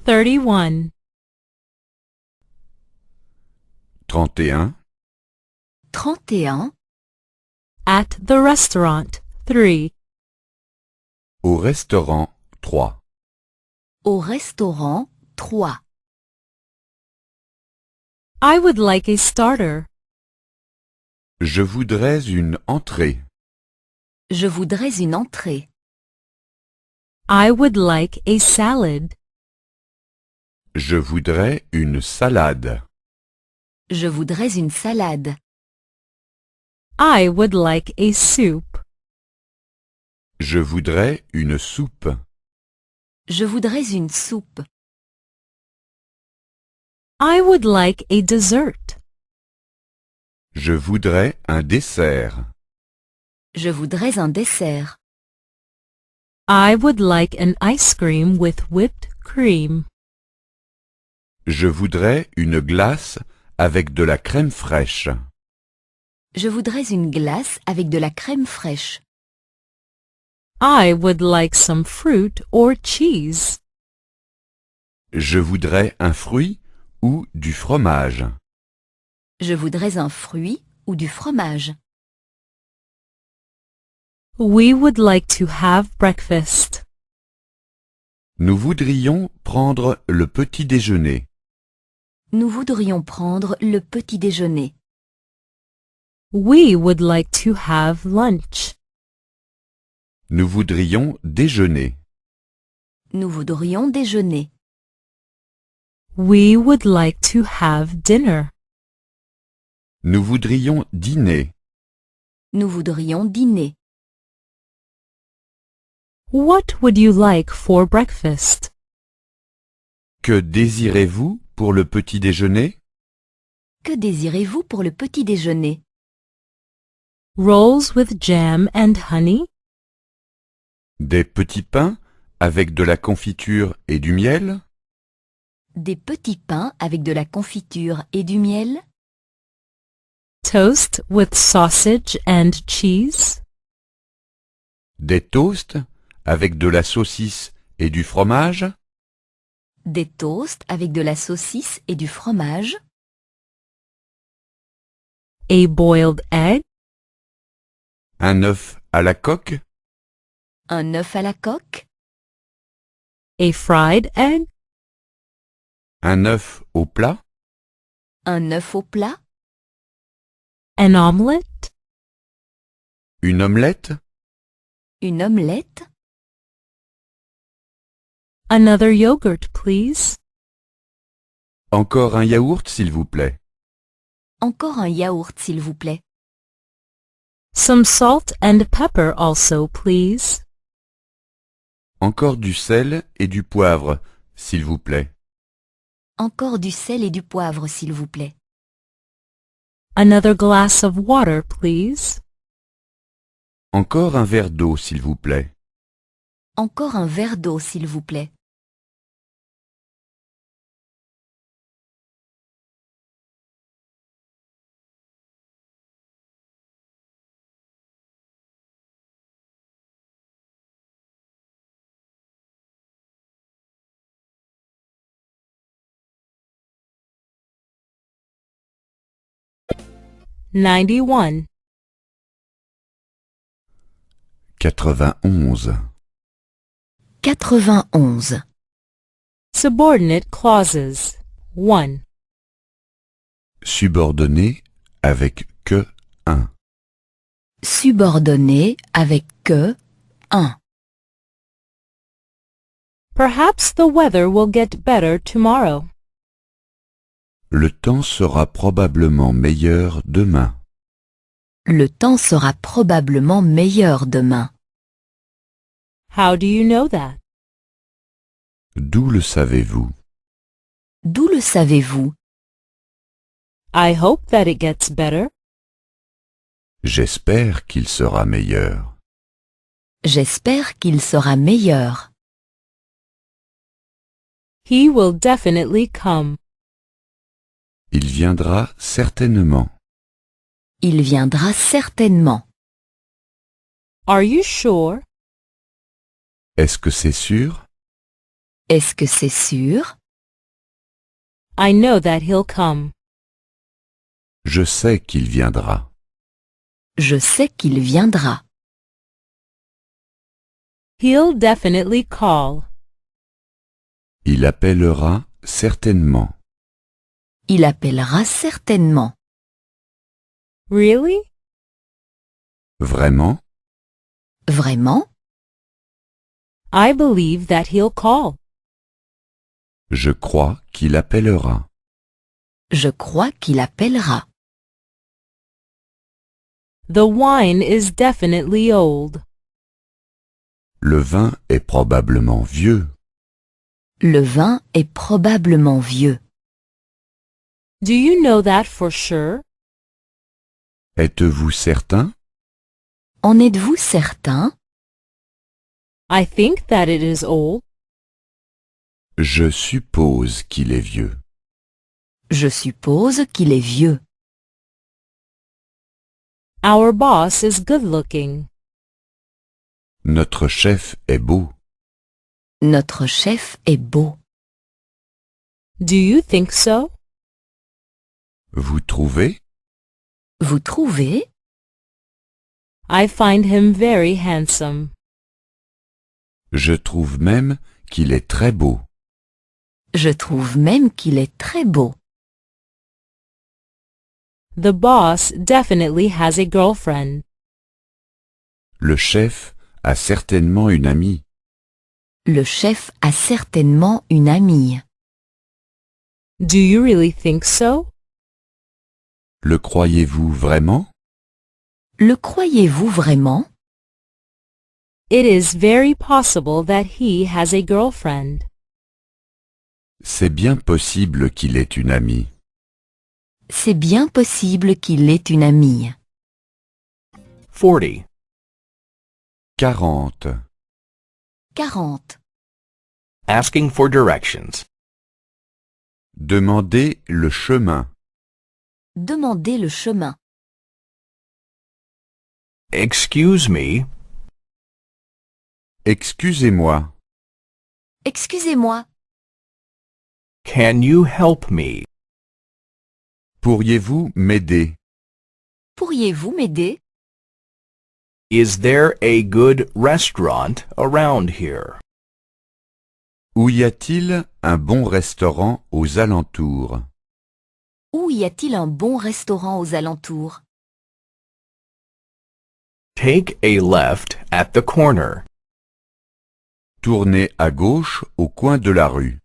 31. 31. 31. At the restaurant. 3. Au restaurant 3. Au restaurant 3. I would like a starter. Je voudrais une entrée. Je voudrais une entrée. I would like a salad. Je voudrais une salade. Je voudrais une salade. I would like a soup. Je voudrais une soupe. Je voudrais une soupe. I would like a dessert. Je voudrais un dessert. Je voudrais un dessert. I would like an ice cream with whipped cream. Je voudrais une glace avec de la crème fraîche. Je voudrais une glace avec de la crème fraîche. I would like some fruit or cheese. Je voudrais un fruit ou du fromage. Je voudrais un fruit ou du fromage. We would like to have breakfast. Nous voudrions prendre le petit déjeuner. Nous voudrions prendre le petit déjeuner. We would like to have lunch. Nous voudrions déjeuner. Nous voudrions déjeuner. We would like to have dinner. Nous voudrions dîner. Nous voudrions dîner. What would you like for breakfast? Que désirez-vous pour le petit déjeuner? Que désirez-vous pour le petit déjeuner? Rolls with jam and honey? Des petits pains avec de la confiture et du miel? Des petits pains avec de la confiture et du miel? Toast with sausage and cheese? Des toasts avec de la saucisse et du fromage? Des toasts avec de la saucisse et du fromage? A boiled egg? Un œuf à la coque? Un œuf à la coque? A fried egg? Un œuf au plat? Un œuf au plat? An omelette? Une omelette? Une omelette? Another yogurt, please. Encore un yaourt, s'il vous plaît. Encore un yaourt, s'il vous plaît. Some salt and pepper also, please. Encore du sel et du poivre, s'il vous plaît. Encore du sel et du poivre, s'il vous plaît. Another glass of water, please. Encore un verre d'eau, s'il vous plaît. Encore un verre d'eau, s'il vous plaît. $91. 91. 91. Subordinate clauses. 1. Subordonné avec que un. Subordonné avec que un. Perhaps the weather will get better tomorrow. Le temps sera probablement meilleur demain. Le temps sera probablement meilleur demain. How do you know that? D'où le savez-vous? D'où le savez-vous? I hope that it gets better. J'espère qu'il sera meilleur. J'espère qu'il sera meilleur. He will definitely come. Il viendra certainement. Il viendra certainement. Are you sure? Est-ce que c'est sûr? Est-ce que c'est sûr? I know that he'll come. Je sais qu'il viendra. Je sais qu'il viendra. He'll definitely call. Il appellera certainement. Il appellera certainement. Really? Vraiment? Vraiment? I believe that he'll call. Je crois qu'il appellera. Je crois qu'il appellera. The wine is definitely old. Le vin est probablement vieux. Le vin est probablement vieux. Do you know that for sure? Êtes-vous certain? En êtes-vous certain? I think that it is old. Je suppose qu'il est vieux. Je suppose qu'il est vieux. Our boss is good looking. Notre chef est beau. Notre chef est beau. Do you think so? Vous trouvez? Vous trouvez? I find him very handsome. Je trouve même qu'il est très beau. Je trouve même qu'il est très beau. The boss definitely has a girlfriend. Le chef a certainement une amie. Le chef a certainement une amie. Do you really think so? Le croyez-vous vraiment? Le croyez-vous vraiment? It is very possible that he has a girlfriend. C'est bien possible qu'il ait une amie. C'est bien possible qu'il ait une amie. 40. 40. 40. Asking for directions. Demandez le chemin. Demandez le chemin. Excuse me, Excusez-moi, Excusez-moi, can you help me? pourriez-vous m'aider? pourriez-vous m'aider? Is there a good restaurant around here? Où y a-t-il un bon restaurant aux alentours? Où y a-t-il un bon restaurant aux alentours? Take a left at the corner. Tournez à gauche au coin de la rue.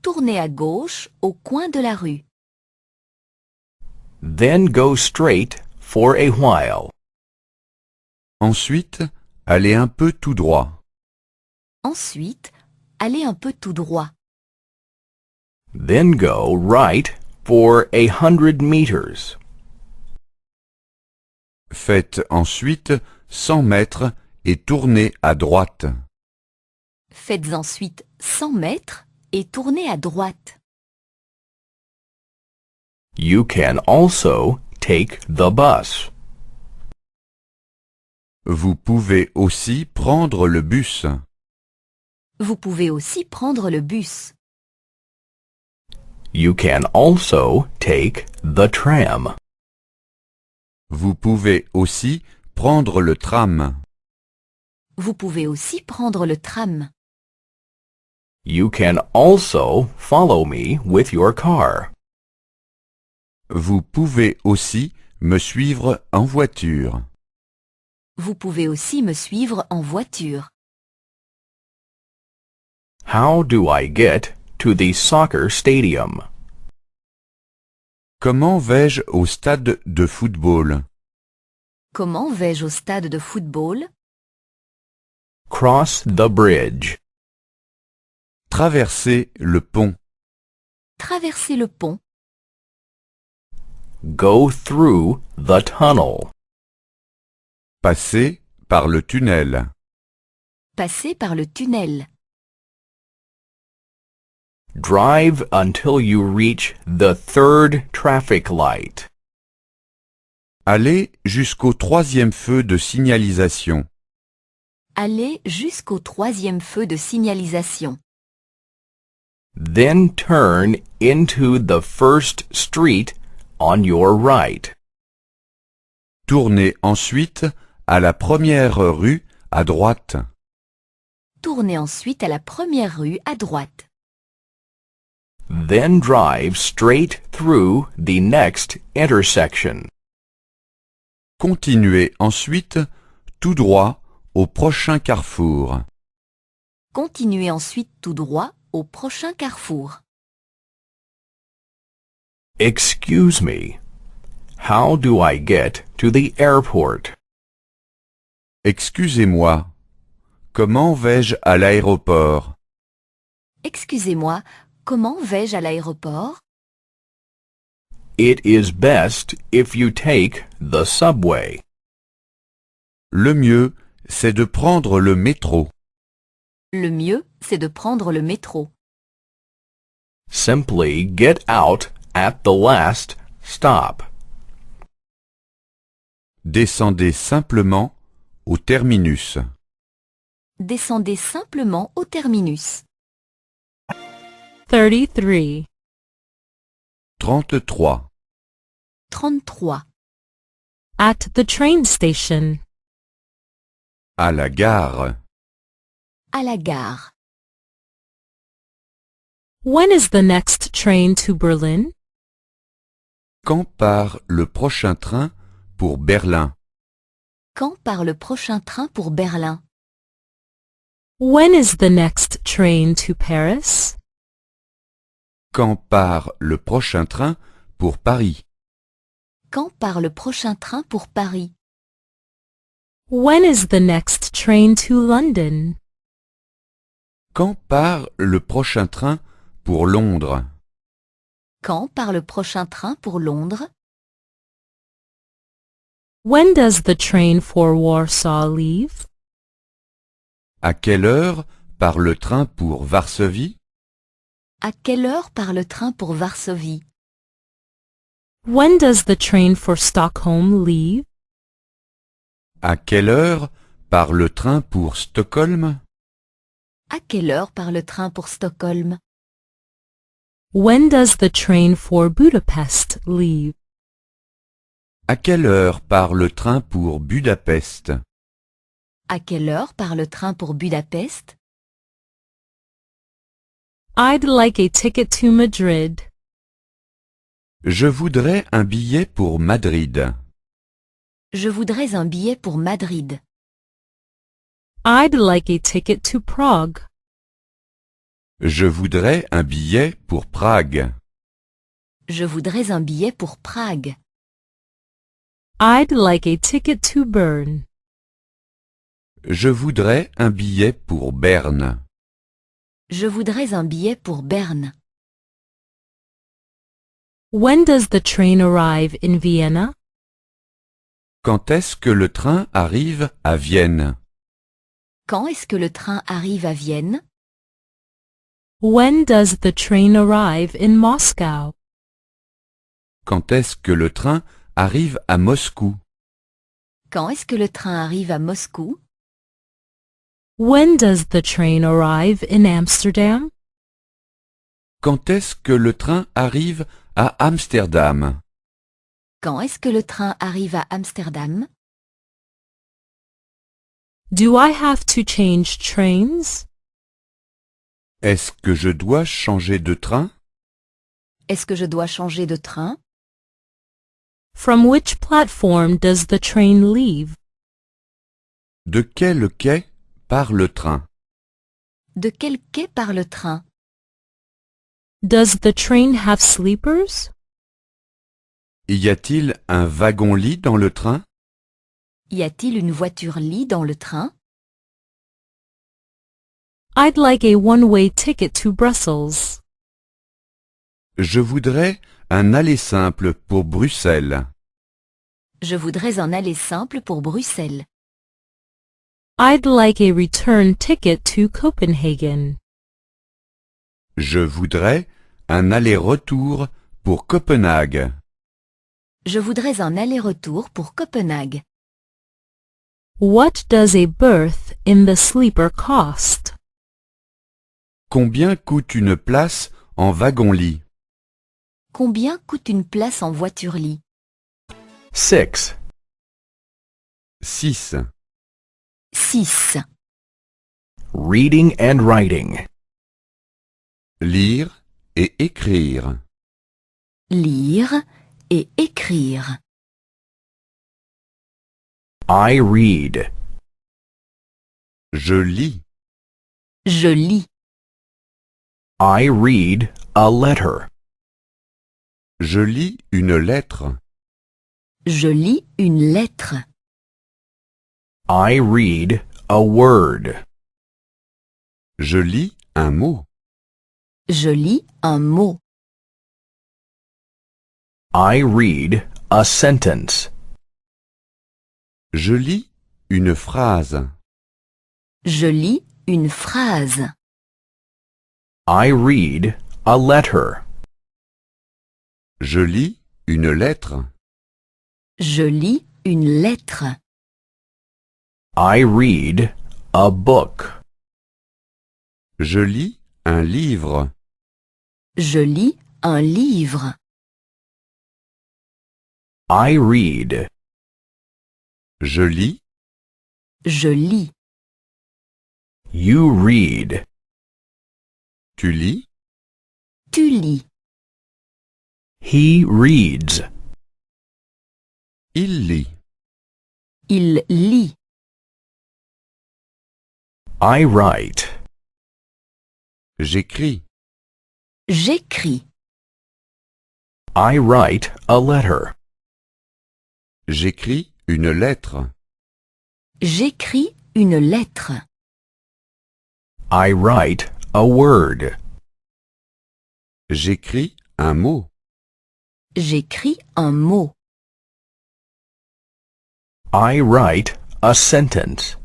Tournez à gauche au coin de la rue. Then go straight for a while. Ensuite, allez un peu tout droit. Ensuite, allez un peu tout droit. Then go right for 100 meters. Faites ensuite 100 mètres et tournez à droite. Faites ensuite 100 mètres et tournez à droite. You can also take the bus. Vous pouvez aussi prendre le bus. Vous pouvez aussi prendre le bus. You can also take the tram. Vous pouvez aussi prendre le tram. Vous pouvez aussi prendre le tram. You can also follow me with your car. Vous pouvez aussi me suivre en voiture. Vous pouvez aussi me suivre en voiture. How do I get to the soccer stadium? Comment vais-je au stade de football? Comment vais-je au stade de football? Cross the bridge. Traverser le pont. Traverser le pont. Go through the tunnel. Passer par le tunnel. Passer par le tunnel. Drive until you reach the third traffic light. Allez jusqu'au troisième feu de signalisation. Allez jusqu'au troisième feu de signalisation. Then turn into the first street on your right. Tournez ensuite à la première rue à droite. Tournez ensuite à la première rue à droite. Then drive straight through the next intersection. Continuez ensuite tout droit au prochain carrefour. Continuez ensuite tout droit au prochain carrefour. Excuse me. How do I get to the airport? Excusez-moi, comment vais-je à l'aéroport? Excusez-moi, comment vais-je à l'aéroport? It is best if you take the subway. Le mieux, c'est de prendre le métro. Le mieux, c'est de prendre le métro. Simply get out at the last stop. Descendez simplement au terminus. Descendez simplement au terminus. 33. 33. 33. At the train station. À la gare. À la gare. When is the next train to Berlin? Quand part le prochain train pour Berlin? Quand part le prochain train pour Berlin? When is the next train to Paris? Quand part le prochain train pour Paris? Quand part le prochain train pour Paris? When is the next train to London? Quand part le prochain train pour Londres? Quand part le prochain train pour Londres? When does the train for Warsaw leave? À quelle heure part le train pour Varsovie? À quelle heure part le train pour Varsovie? When does the train for Stockholm leave? À quelle heure part le train pour Stockholm? À quelle heure part le train pour Stockholm? When does the train for Budapest leave? À quelle heure part le train pour Budapest? À quelle heure part le train pour Budapest? I'd like a ticket to Madrid. Je voudrais un billet pour Madrid. Je voudrais un billet pour Madrid. I'd like a ticket to Prague. Je voudrais un billet pour Prague. Je voudrais un billet pour Prague. I'd like a ticket to Bern. Je voudrais un billet pour Berne. Je voudrais un billet pour Berne. When does the train arrive in Vienna? Quand est-ce que le train arrive à Vienne? Quand est-ce que le train arrive à Vienne? When does the train arrive in Moscow? Quand est-ce que le train arrive à Moscou? Quand est-ce que le train arrive à Moscou? When does the train arrive in Amsterdam? Quand est-ce que le train arrive à Amsterdam? Quand est-ce que le train arrive à Amsterdam? Do I have to change trains? Est-ce que je dois changer de train? Est-ce que je dois changer de train? From which platform does the train leave? De quel quai part le train? De quel quai part le train? Does the train have sleepers? Y a-t-il un wagon-lit dans le train? Y a-t-il une voiture-lit dans le train? I'd like a one-way ticket to Brussels. Je voudrais un aller simple pour Bruxelles. Je voudrais un aller simple pour Bruxelles. I'd like a return ticket to Copenhagen. Je voudrais un aller-retour pour Copenhague. Je voudrais un aller-retour pour Copenhague. What does a berth in the sleeper cost? Combien coûte une place en wagon-lit? Combien coûte une place en voiture-lit? 6. 6. 6. Reading and writing. Lire et écrire. Lire et écrire. I read. Je lis. Je lis. I read a letter. Je lis une lettre. Je lis une lettre. I read a word. Je lis un mot. Je lis un mot. I read a sentence. Je lis une phrase. Je lis une phrase. I read a letter. Je lis une lettre. Je lis une lettre. I read a book. Je lis un livre. Je lis un livre. I read. Je lis. Je lis. You read. Tu lis. Tu lis. He reads. Il lit. Il lit. I write. J'écris. J'écris. I write a letter. J'écris une lettre. J'écris une lettre. I write a word. J'écris un mot. J'écris un mot. I write a sentence.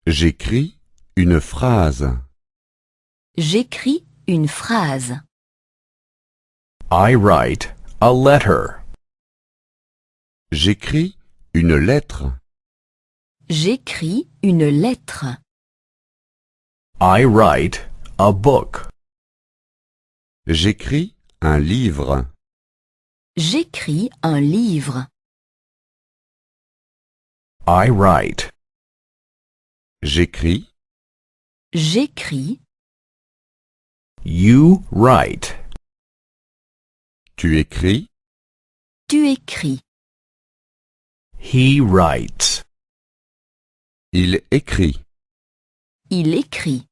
J'écris une phrase. J'écris une phrase. I write a letter. J'écris une lettre. J'écris une lettre. I write a book. J'écris un livre. J'écris un livre. I write. J'écris. J'écris. You write. Tu écris. Tu écris. He writes. Il écrit. Il écrit.